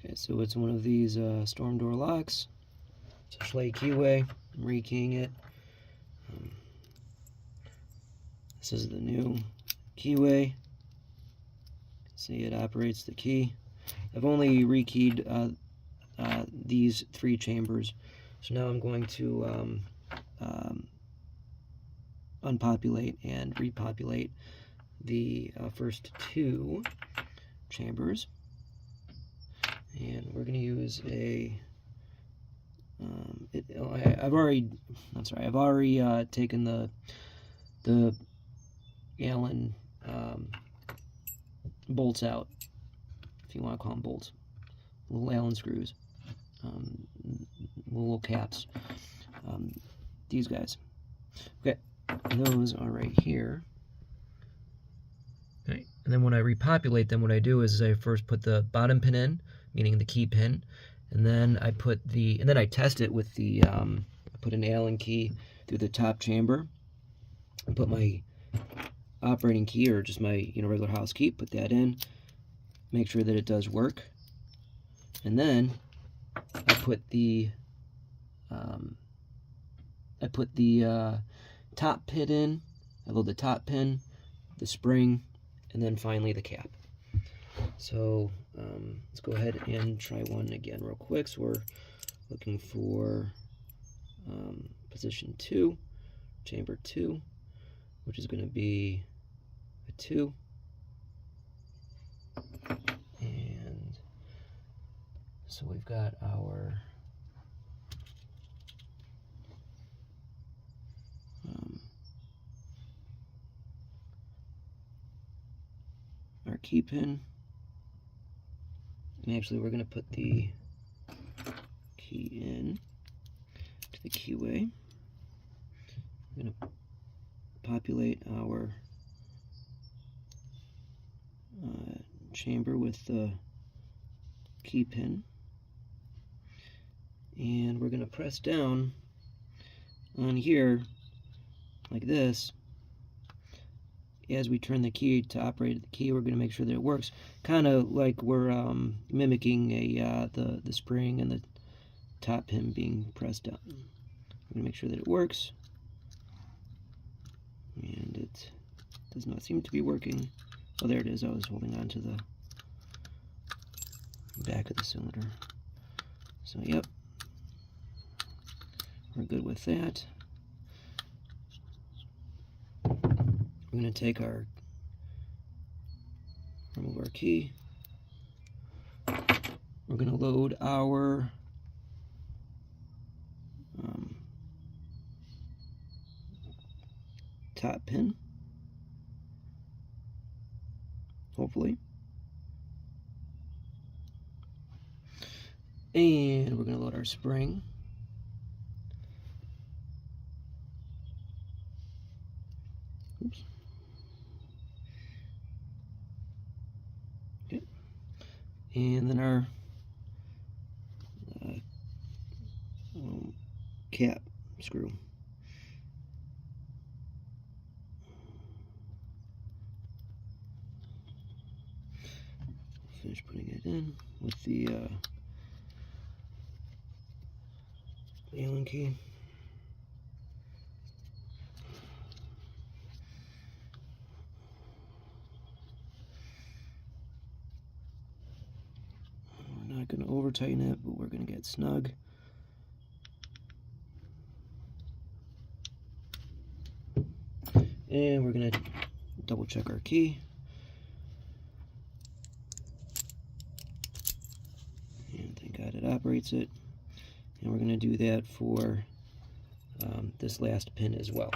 Okay, so it's one of these storm door locks. It's a Schley keyway. I'm rekeying it. This is the new keyway. See, it operates the key. I've only rekeyed these 3 chambers, so now I'm going to unpopulate and repopulate the first 2 chambers. And we're going to use a I've already taken the Allen bolts out, if you want to call them bolts, little Allen screws, little caps, these guys. Okay, those are right here. Okay, and then when I repopulate them, what I do is I first put the bottom pin in, meaning the key pin, and then I test it with the I put an Allen key through the top chamber, and put my operating key, or just my regular house key, put that in, make sure that it does work, and then I put the top pin in. I load the top pin, the spring, and then finally the cap. So let's go ahead and try one again real quick. So we're looking for position 2, chamber 2, which is going to be a 2. And so we've got our key pin. And actually, we're going to put the key in to the keyway. We're going to populate our chamber with the key pin, and we're going to press down on here like this. As we turn the key to operate the key, we're going to make sure that it works, kind of like we're mimicking the spring and the top pin being pressed down. We're going to make sure that it works, and it does not seem to be working. Oh, there it is. I was holding on to the back of the cylinder. So, yep, we're good with that. We're going to remove our key. We're going to load our top pin, hopefully. And we're going to load our spring. Oops. Okay. And then our cap screw. Finish putting it in with the Allen key. We're not going to over tighten it, but we're going to get snug. And we're going to double check our key. And thank God it operates it. And we're going to do that for this last pin as well.